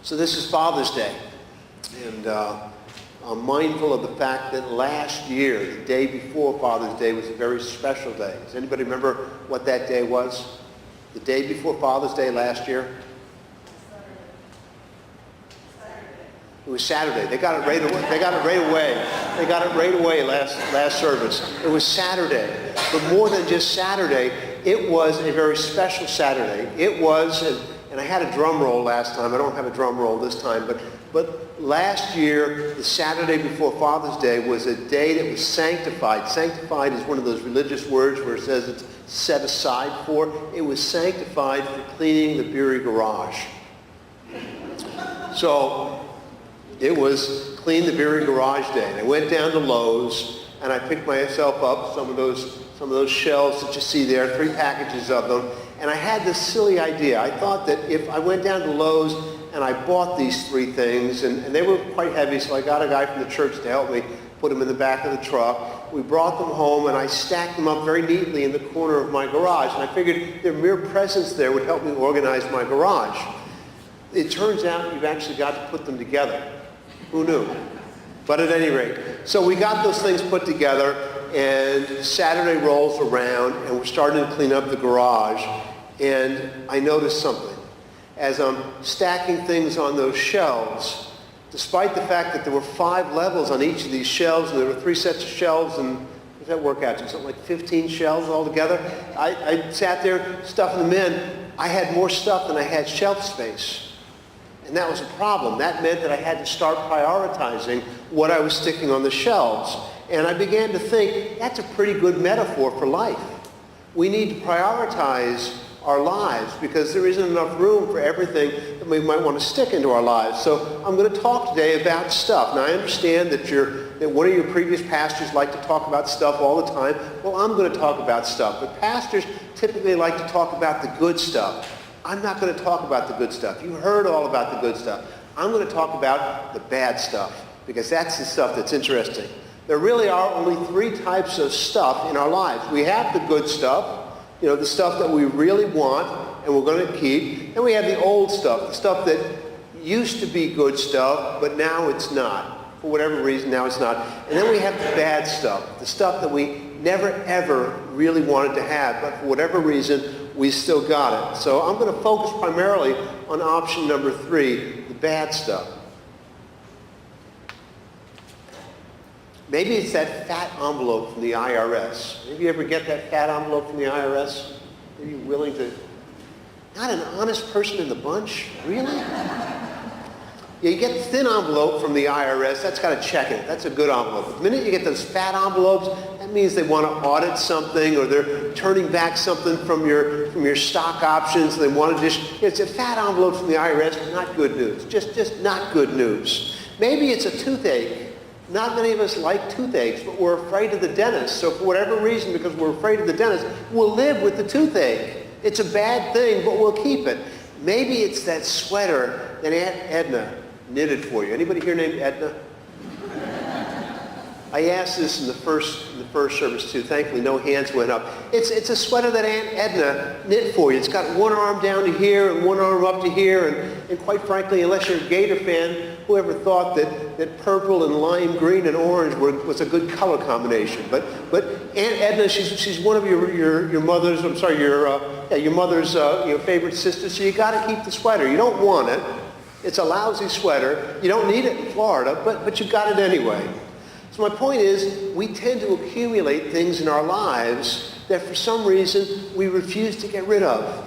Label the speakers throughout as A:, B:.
A: So this is Father's Day, and I'm mindful of the fact that last year, the day before Father's Day, was a very special day. Does anybody remember what that day was? The day before Father's Day last year? It was Saturday. They got it right away. They got it right away last service. It was Saturday. But more than just Saturday, it was a very special Saturday. It was, and I had a drum roll last time. I don't have a drum roll this time, but last year, the Saturday before Father's Day was a day that was sanctified. Sanctified is one of those religious words where it says it's set aside for. It was sanctified for cleaning the Beery garage. So it was Clean the Beery Garage Day. And I went down to Lowe's and I picked myself up some of those shelves that you see there, 3 packages of them. And I had this silly idea. I thought that if I went down to Lowe's and I bought these 3 things, and they were quite heavy, so I got a guy from the church to help me put them in the back of the truck. We brought them home and I stacked them up very neatly in the corner of my garage. And I figured their mere presence there would help me organize my garage. It turns out you've actually got to put them together. Who knew? But at any rate, so we got those things put together, and Saturday rolls around, and we're starting to clean up the garage, and I noticed something. As I'm stacking things on those shelves, despite the fact that there were 5 levels on each of these shelves, and there were 3 sets of shelves, and what does that work out to? Something like 15 shelves altogether? I sat there stuffing them in. I had more stuff than I had shelf space. And that was a problem. That meant that I had to start prioritizing what I was sticking on the shelves. And I began to think, that's a pretty good metaphor for life. We need to prioritize our lives because there isn't enough room for everything that we might want to stick into our lives. So I'm going to talk today about stuff. Now I understand that one of your previous pastors like to talk about stuff all the time. Well, I'm going to talk about stuff. But pastors typically like to talk about the good stuff. I'm not going to talk about the good stuff. You heard all about the good stuff. I'm going to talk about the bad stuff because that's the stuff that's interesting. There really are only 3 types of stuff in our lives. We have the good stuff, the stuff that we really want and we're going to keep. And we have the old stuff, the stuff that used to be good stuff, but now it's not. For whatever reason, now it's not. And then we have the bad stuff, the stuff that we never, ever really wanted to have, but for whatever reason, we still got it. So I'm going to focus primarily on option number 3, the bad stuff. Maybe it's that fat envelope from the IRS. Maybe you ever get that fat envelope from the IRS? Are you willing to? Not an honest person in the bunch? Really? Yeah, you get the thin envelope from the IRS, that's got to check it. That's a good envelope. The minute you get those fat envelopes, that means they want to audit something or they're turning back something from your stock options. They want to it's a fat envelope from the IRS, not good news. Just not good news. Maybe it's a toothache. Not many of us like toothaches, but we're afraid of the dentist. So for whatever reason, because we're afraid of the dentist, we'll live with the toothache. It's a bad thing, but we'll keep it. Maybe it's that sweater that Aunt Edna knitted for you. Anybody here named Edna? I asked this in the first service too. Thankfully, no hands went up. It's a sweater that Aunt Edna knit for you. It's got one arm down to here and one arm up to here. And quite frankly, unless you're a Gator fan, whoever thought that purple and lime green and orange was a good color combination? But Aunt Edna, she's one of your mother's. I'm sorry, your mother's favorite sisters. So you got to keep the sweater. You don't want it. It's a lousy sweater. You don't need it in Florida, but you got it anyway. So my point is, we tend to accumulate things in our lives that for some reason we refuse to get rid of.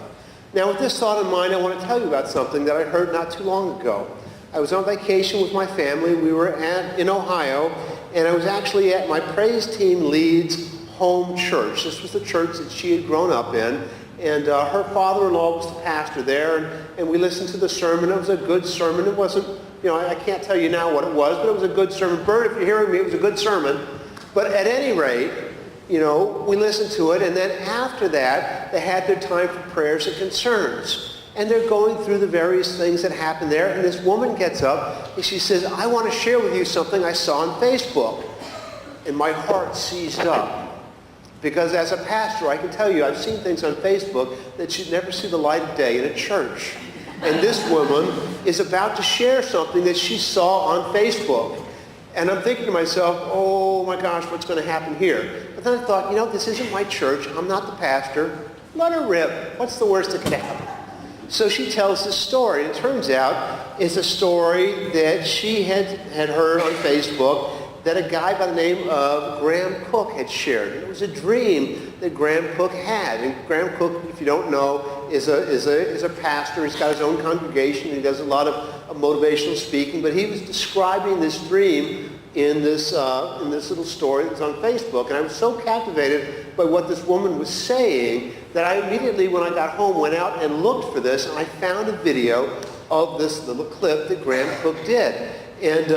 A: Now with this thought in mind, I want to tell you about something that I heard not too long ago. I was on vacation with my family. We were in Ohio, and I was actually at my praise team lead's home church. This was the church that she had grown up in. And her father-in-law was the pastor there, and we listened to the sermon. It was a good sermon. It wasn't, I can't tell you now what it was, but it was a good sermon. Bert, if you're hearing me, it was a good sermon. But at any rate, we listened to it, and then after that, they had their time for prayers and concerns. And they're going through the various things that happened there, and this woman gets up, and she says, I want to share with you something I saw on Facebook. And my heart seized up. Because as a pastor, I can tell you, I've seen things on Facebook that should never see the light of day in a church. And this woman is about to share something that she saw on Facebook. And I'm thinking to myself, oh my gosh, what's going to happen here? But then I thought, this isn't my church. I'm not the pastor. Let her rip. What's the worst that could happen? So she tells this story. It turns out it's a story that she had heard on Facebook that a guy by the name of Graham Cook had shared. It was a dream that Graham Cook had. And Graham Cook, if you don't know, is a pastor. He's got his own congregation. He does a lot of motivational speaking. But he was describing this dream in this little story that's on Facebook. And I was so captivated by what this woman was saying that I immediately, when I got home, went out and looked for this. And I found a video of this little clip that Graham Cook did. And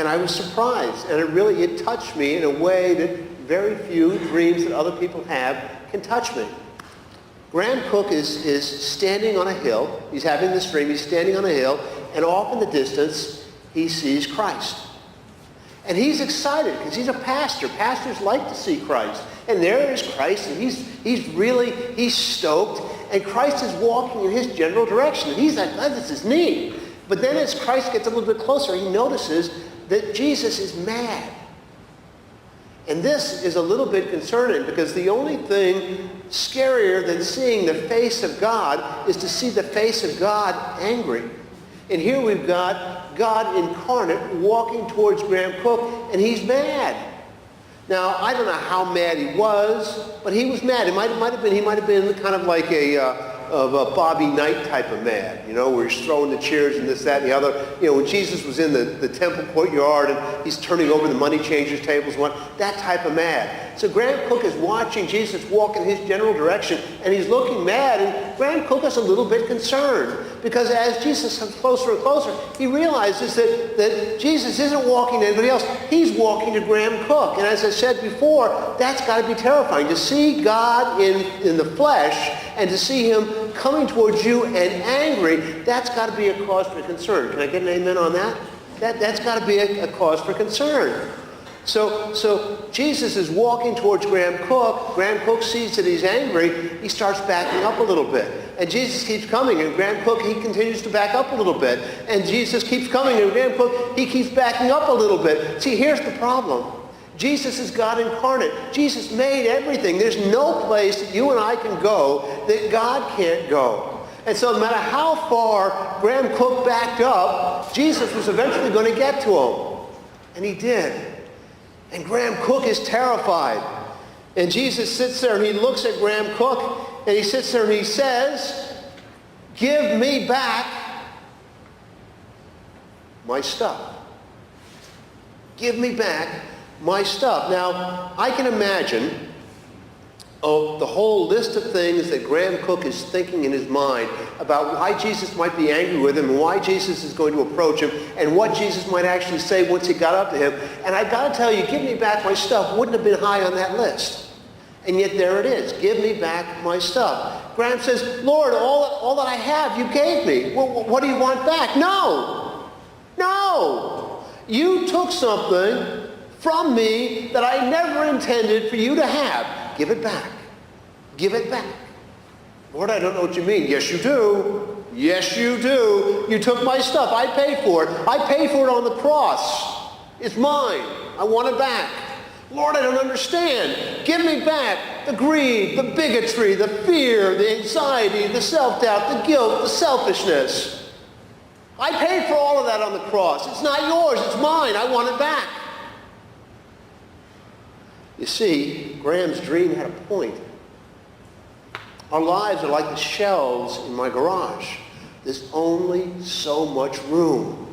A: I was surprised, and it touched me in a way that very few dreams that other people have can touch me. Graham Cook is standing on a hill. He's having this dream. He's standing on a hill, and off in the distance, he sees Christ. And he's excited because he's a pastor. Pastors like to see Christ. And there is Christ, and he's stoked, and Christ is walking in his general direction. And he's like, oh, this is neat. But then as Christ gets a little bit closer, he notices that Jesus is mad. And this is a little bit concerning because the only thing scarier than seeing the face of God is to see the face of God angry. And here we've got God incarnate walking towards Graham Cook, and he's mad. Now, I don't know how mad he was, but he was mad. He might have been kind of like a Bobby Knight type of mad, where he's throwing the chairs and this, that, and the other. When Jesus was in the temple courtyard and he's turning over the money changers' tables, that type of mad. So Graham Cook is watching Jesus walk in his general direction, and he's looking mad, and Graham Cook is a little bit concerned because as Jesus comes closer and closer, he realizes that Jesus isn't walking to anybody else. He's walking to Graham Cook. And as I said before, that's got to be terrifying. To see God in the flesh and to see him coming towards you and angry, that's got to be a cause for concern. Can I get an amen on that? That's got to be a cause for concern. So Jesus is walking towards Graham Cook. Graham Cook sees that he's angry. He starts backing up a little bit. And Jesus keeps coming, and Graham Cook, he continues to back up a little bit. And Jesus keeps coming, and Graham Cook, he keeps backing up a little bit. See, here's the problem. Jesus is God incarnate. Jesus made everything. There's no place that you and I can go that God can't go. And so no matter how far Graham Cook backed up, Jesus was eventually going to get to him. And he did. And Graham Cook is terrified. And Jesus sits there and he looks at Graham Cook and he sits there and he says, "Give me back my stuff. Give me back my stuff." Now, I can imagine the whole list of things that Graham Cook is thinking in his mind about why Jesus might be angry with him and why Jesus is going to approach him and what Jesus might actually say once he got up to him. And I got to tell you, "Give me back my stuff" wouldn't have been high on that list. And yet there it is. Give me back my stuff. Graham says, "Lord, all that I have you gave me. Well, what do you want back?" No. You took something from me that I never intended for you to have. Give it back. Give it back. "Lord, I don't know what you mean." "Yes, you do. Yes, you do. You took my stuff. I paid for it. I paid for it on the cross. It's mine. I want it back." "Lord, I don't understand." "Give me back the greed, the bigotry, the fear, the anxiety, the self-doubt, the guilt, the selfishness. I paid for all of that on the cross. It's not yours. It's mine. I want it back." You see, Graham's dream had a point. Our lives are like the shelves in my garage. There's only so much room.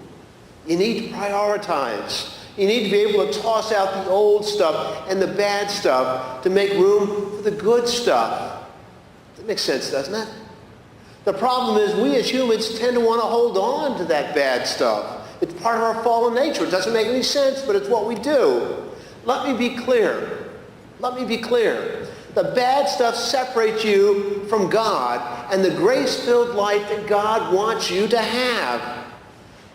A: You need to prioritize. You need to be able to toss out the old stuff and the bad stuff to make room for the good stuff. That makes sense, doesn't it? The problem is we as humans tend to want to hold on to that bad stuff. It's part of our fallen nature. It doesn't make any sense, but it's what we do. Let me be clear. The bad stuff separates you from God and the grace-filled life that God wants you to have.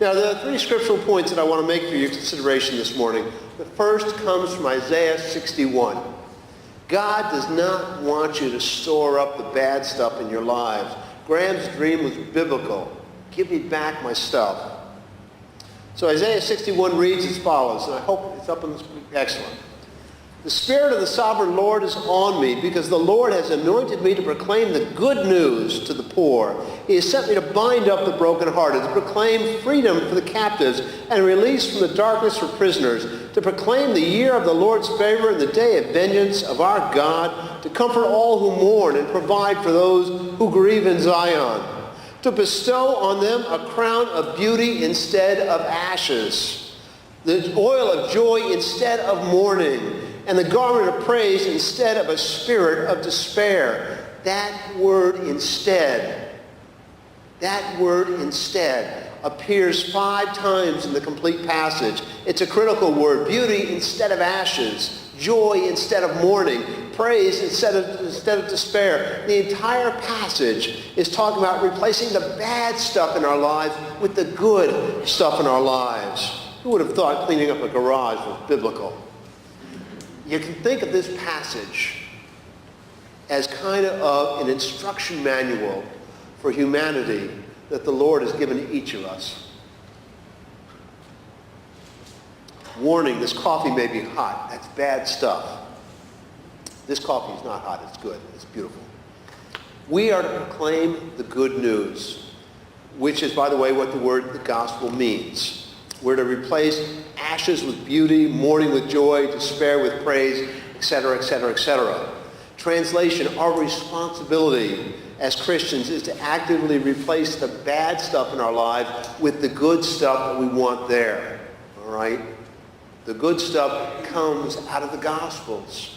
A: Now, there are three scriptural points that I want to make for your consideration this morning. The first comes from Isaiah 61. God does not want you to store up the bad stuff in your lives. Graham's dream was biblical. Give me back my stuff. So Isaiah 61 reads as follows, and I hope it's up on the screen. Excellent. The Spirit of the Sovereign Lord is on me, because the Lord has anointed me to proclaim the good news to the poor. He has sent me to bind up the brokenhearted, to proclaim freedom for the captives and release from the darkness for prisoners, to proclaim the year of the Lord's favor and the day of vengeance of our God, to comfort all who mourn and provide for those who grieve in Zion, to bestow on them a crown of beauty instead of ashes, the oil of joy instead of mourning, and the garment of praise instead of a spirit of despair. That word instead appears 5 times in the complete passage. It's a critical word. Beauty instead of ashes, joy instead of mourning, praise instead of despair. The entire passage is talking about replacing the bad stuff in our lives with the good stuff in our lives. Who would have thought cleaning up a garage was biblical? You can think of this passage as kind of an instruction manual for humanity that the Lord has given to each of us. Warning, this coffee may be hot. That's bad stuff. This coffee is not hot. It's good. It's beautiful. We are to proclaim the good news, which is, by the way, what the gospel means. We're to replace ashes with beauty, mourning with joy, despair with praise, etc., etc., etc. Translation, our responsibility as Christians is to actively replace the bad stuff in our lives with the good stuff that we want there. All right? The good stuff comes out of the Gospels.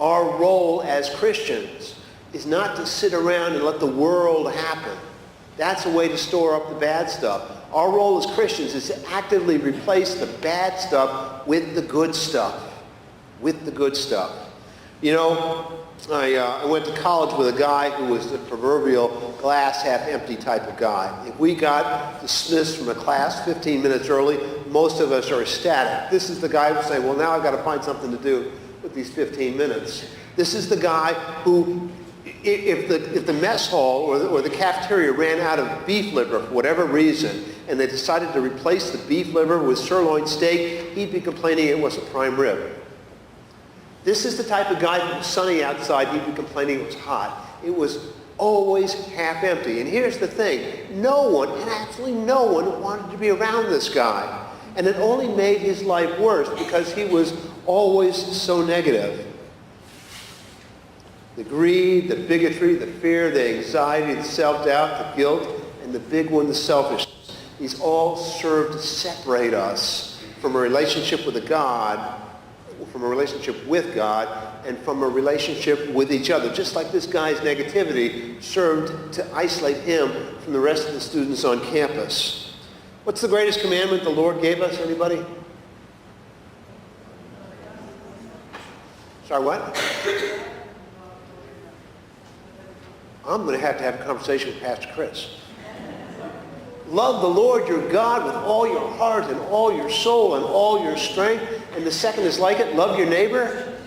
A: Our role as Christians is not to sit around and let the world happen. That's a way to store up the bad stuff. Our role as Christians is to actively replace the bad stuff with the good stuff. With the good stuff. You know, I went to college with a guy who was the proverbial glass half empty type of guy. If we got dismissed from a class 15 minutes early, most of us are ecstatic. This is the guy who's saying, well, now I've got to find something to do with these 15 minutes. This is the guy who, if the mess hall or the cafeteria ran out of beef liver for whatever reason, and they decided to replace the beef liver with sirloin steak, he'd be complaining it was a prime rib. This is the type of guy who was sunny outside, he'd be complaining it was hot. It was always half empty. And here's the thing, no one, and absolutely no one, wanted to be around this guy. And it only made his life worse because he was always so negative. The greed, the bigotry, the fear, the anxiety, the self-doubt, the guilt, and the big one, the selfishness. These all serve to separate us from a relationship with God, from a relationship with God, and from a relationship with each other. Just like this guy's negativity served to isolate him from the rest of the students on campus. What's the greatest commandment the Lord gave us? Anybody? Sorry, what? I'm going to have a conversation with Pastor Chris. Love the Lord your God with all your heart and all your soul and all your strength. And the second is like it, love your neighbor.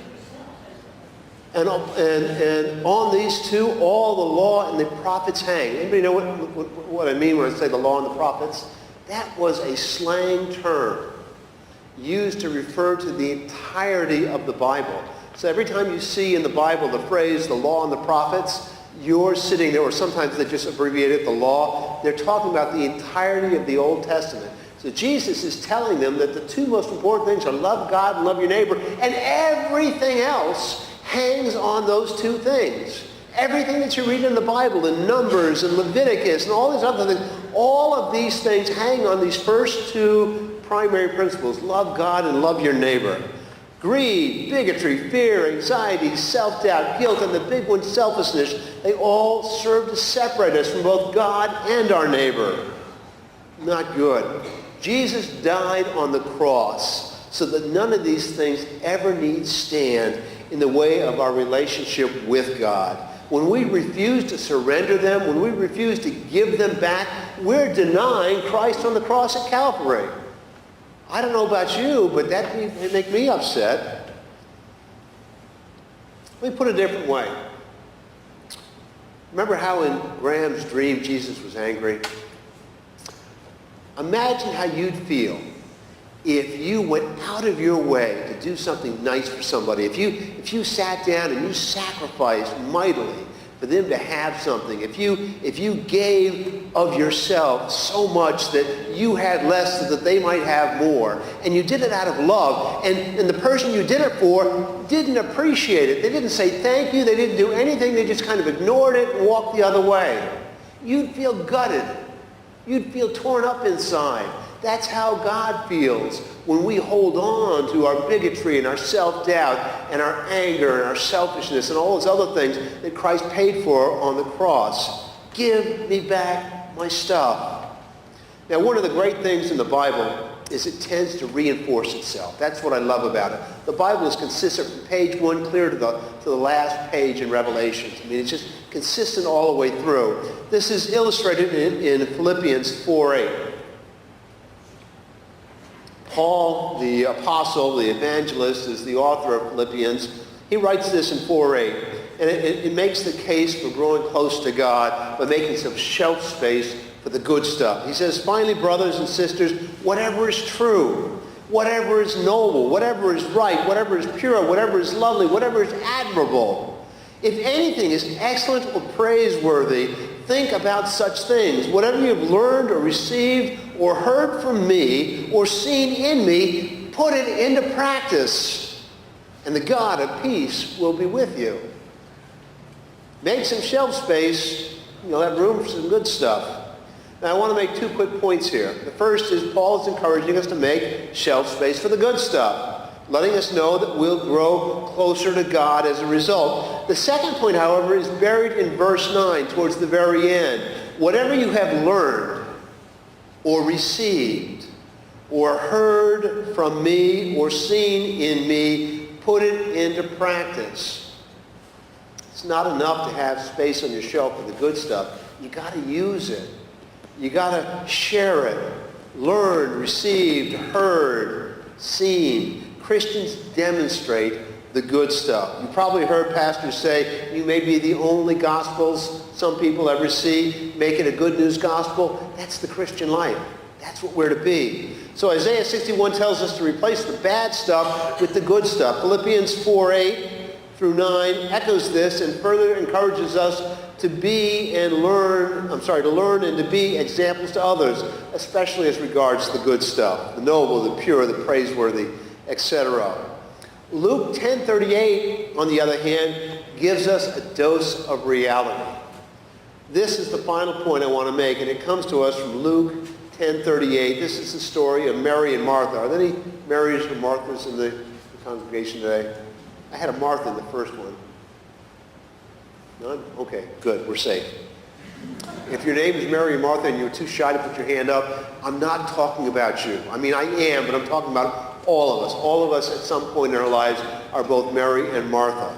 A: And on these two, all the law and the prophets hang. Anybody know what I mean when I say the law and the prophets? That was a slang term used to refer to the entirety of the Bible. So every time you see in the Bible the phrase, the law and the prophets, you're sitting there, or sometimes they just abbreviate it, the law. They're talking about the entirety of the Old Testament. So Jesus is telling them that the two most important things are love God and love your neighbor, and everything else hangs on those two things. Everything that you read in the Bible, in Numbers and Leviticus and all these other things, all of these things hang on these first two primary principles, love God and love your neighbor. Greed, bigotry, fear, anxiety, self-doubt, guilt, and the big one, selfishness, they all serve to separate us from both God and our neighbor. Not good. Jesus died on the cross so that none of these things ever need stand in the way of our relationship with God. When we refuse to surrender them, when we refuse to give them back, we're denying Christ on the cross at Calvary. I don't know about you, but that would make me upset. Let me put it a different way. Remember how in Graham's dream Jesus was angry? Imagine how you'd feel if you went out of your way to do something nice for somebody. If you sat down and you sacrificed mightily for them to have something. If you gave of yourself so much that you had less so that they might have more. And you did it out of love. And the person you did it for didn't appreciate it. They didn't say thank you. They didn't do anything. They just kind of ignored it and walked the other way. You'd feel gutted. You'd feel torn up inside. That's how God feels when we hold on to our bigotry and our self-doubt and our anger and our selfishness and all those other things that Christ paid for on the cross. Give me back my stuff. Now, one of the great things in the Bible is it tends to reinforce itself. That's what I love about it. The Bible is consistent from page 1 clear to the last page in Revelations. I mean, it's just consistent all the way through. This is illustrated in Philippians 4:8. Paul, the apostle, the evangelist, is the author of Philippians. He writes this in 4:8. And it makes the case for growing close to God by making some shelf space for the good stuff. He says, finally, brothers and sisters, whatever is true, whatever is noble, whatever is right, whatever is pure, whatever is lovely, whatever is admirable, if anything is excellent or praiseworthy, think about such things. Whatever you have learned or received or heard from me or seen in me, put it into practice, and the God of peace will be with you. Make some shelf space. You'll have room for some good stuff. Now, I want to make two quick points here. The first is Paul is encouraging us to make shelf space for the good stuff, letting us know that we'll grow closer to God as a result. The second point, however, is buried in verse 9 towards the very end. Whatever you have learned or received or heard from me or seen in me, put it into practice. It's not enough to have space on your shelf for the good stuff. You got to use it. You got to share it. Learned, received, heard, seen. Christians demonstrate the good stuff. You probably heard pastors say, you may be the only gospels some people ever see. Make it a good news gospel. That's the Christian life. That's what we're to be. So Isaiah 61 tells us to replace the bad stuff with the good stuff. Philippians 4:8 through 9 echoes this and further encourages us to learn and to be examples to others, especially as regards the good stuff, the noble, the pure, the praiseworthy, etc. Luke 10:38, on the other hand, gives us a dose of reality. This is the final point I want to make, and it comes to us from Luke 10:38. This is the story of Mary and Martha. Are there any Marys or Marthas in the congregation today? I had a Martha in the first one. None? Okay, good. We're safe. If your name is Mary or Martha and you're too shy to put your hand up, I'm not talking about you. I mean, I am, but I'm talking about all of us. All of us at some point in our lives are both Mary and Martha.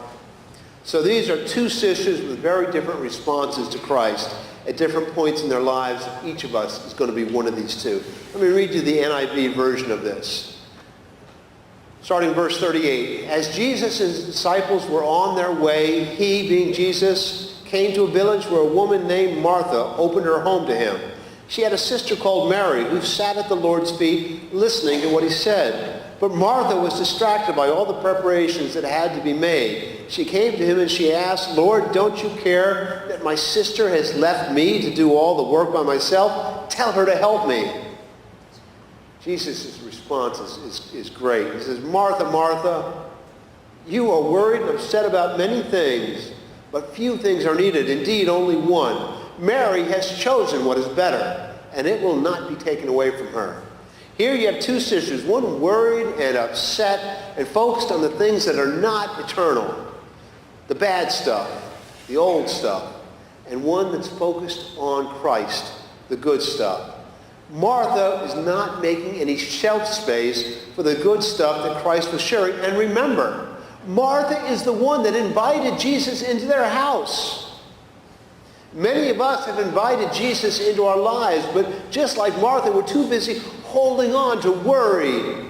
A: So these are two sisters with very different responses to Christ at different points in their lives. Each of us is going to be one of these two. Let me read you the NIV version of this. Starting verse 38. As Jesus and his disciples were on their way, he, being Jesus, came to a village where a woman named Martha opened her home to him. She had a sister called Mary who sat at the Lord's feet listening to what he said. But Martha was distracted by all the preparations that had to be made. She came to him and she asked, Lord, don't you care that my sister has left me to do all the work by myself? Tell her to help me. Jesus' response is great. He says, Martha, Martha, you are worried and upset about many things, but few things are needed. Indeed, only one. Mary has chosen what is better, and it will not be taken away from her. Here you have two sisters, one worried and upset and focused on the things that are not eternal, the bad stuff, the old stuff, and one that's focused on Christ, the good stuff. Martha is not making any shelf space for the good stuff that Christ was sharing. And remember, Martha is the one that invited Jesus into their house. Many of us have invited Jesus into our lives, but just like Martha, we're too busy holding on to worry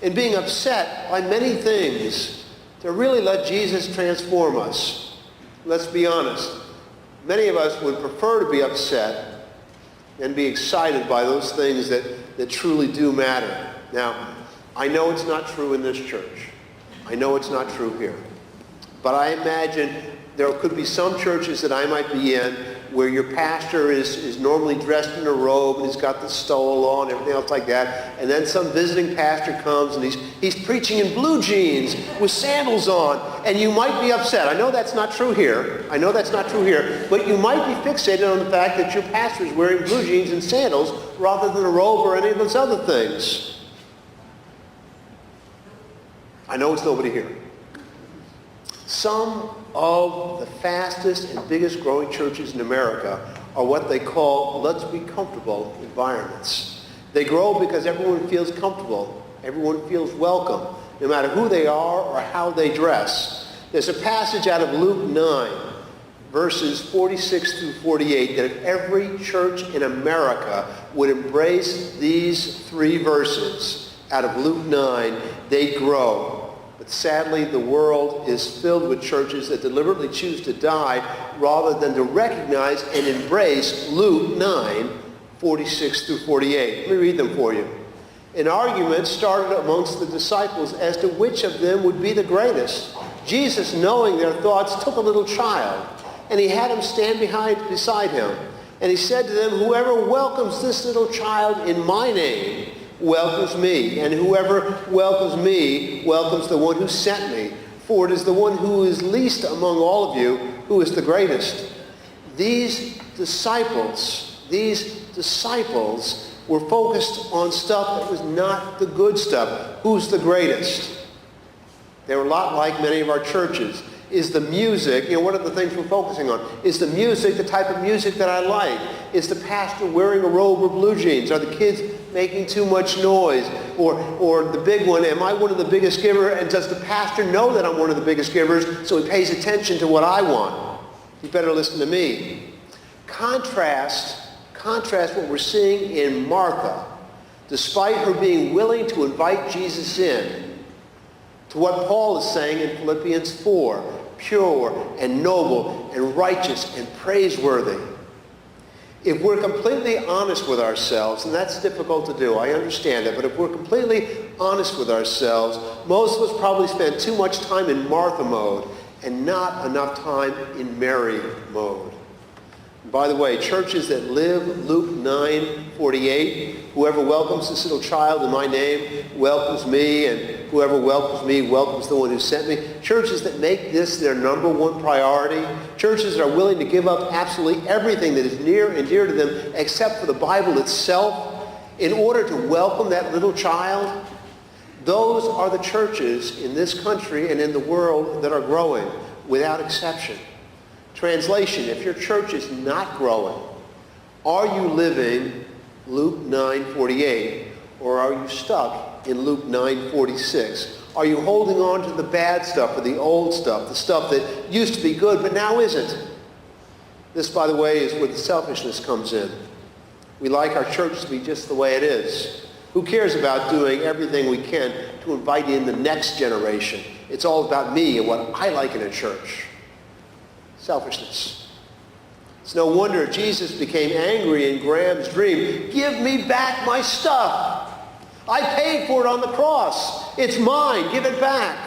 A: and being upset by many things to really let Jesus transform us. Let's be honest. Many of us would prefer to be upset and be excited by those things that truly do matter. Now, I know it's not true in this church. I know it's not true here. But I imagine there could be some churches that I might be in where your pastor is normally dressed in a robe and he's got the stole on and everything else like that. And then some visiting pastor comes and he's preaching in blue jeans with sandals on. And you might be upset. I know that's not true here. I know that's not true here. But you might be fixated on the fact that your pastor is wearing blue jeans and sandals rather than a robe or any of those other things. I know it's nobody here. Some of the fastest and biggest growing churches in America are what they call let's be comfortable environments. They grow because everyone feels comfortable. Everyone feels welcome, no matter who they are or how they dress. There's a passage out of Luke 9, verses 46 through 48, that if every church in America would embrace these three verses out of Luke 9, they'd grow. But sadly, the world is filled with churches that deliberately choose to die rather than to recognize and embrace Luke 9, 46 through 48. Let me read them for you. An argument started amongst the disciples as to which of them would be the greatest. Jesus, knowing their thoughts, took a little child, and he had him stand beside him. And he said to them, "Whoever welcomes this little child in my name welcomes me, and whoever welcomes me welcomes the one who sent me. For it is the one who is least among all of you who is the greatest." These disciples were focused on stuff that was not the good stuff. Who's the greatest? They were a lot like many of our churches. Is the music, what are the things we're focusing on? Is the music the type of music that I like? Is the pastor wearing a robe or blue jeans? Are the kids making too much noise? Or the big one, am I one of the biggest givers? And does the pastor know that I'm one of the biggest givers, so he pays attention to what I want? You better listen to me. Contrast what we're seeing in Martha, despite her being willing to invite Jesus in, to what Paul is saying in Philippians 4, pure and noble and righteous and praiseworthy. If we're completely honest with ourselves, and that's difficult to do, I understand that, but if we're completely honest with ourselves, most of us probably spend too much time in Martha mode and not enough time in Mary mode. And by the way, churches that live Luke 9:48, whoever welcomes this little child in my name welcomes me, and whoever welcomes me welcomes the one who sent me. Churches that make this their number one priority. Churches that are willing to give up absolutely everything that is near and dear to them except for the Bible itself in order to welcome that little child. Those are the churches in this country and in the world that are growing without exception. Translation, if your church is not growing, are you living Luke 9:48, or are you stuck in Luke 9:46? Are you holding on to the bad stuff or the old stuff, the stuff that used to be good but now isn't? This, by the way, is where the selfishness comes in. We like our church to be just the way it is. Who cares about doing everything we can to invite in the next generation? It's all about me and what I like in a church. Selfishness. It's no wonder Jesus became angry in Graham's dream. Give me back my stuff. I paid for it on the cross. It's mine. Give it back.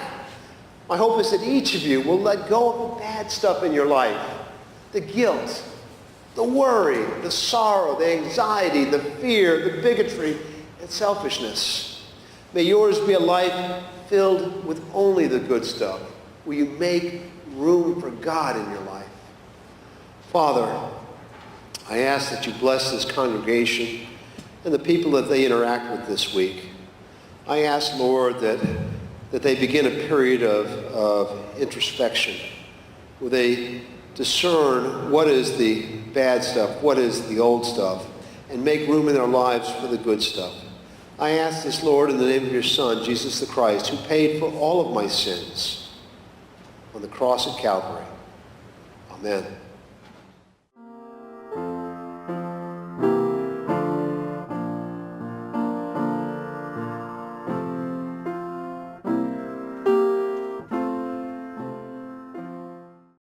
A: My hope is that each of you will let go of the bad stuff in your life. The guilt, the worry, the sorrow, the anxiety, the fear, the bigotry, and selfishness. May yours be a life filled with only the good stuff, where you make room for God in your life. Father, I ask that you bless this congregation and the people that they interact with this week. I ask, Lord, that they begin a period of introspection, where they discern what is the bad stuff, what is the old stuff, and make room in their lives for the good stuff. I ask this, Lord, in the name of your Son, Jesus the Christ, who paid for all of my sins on the cross at Calvary. Amen.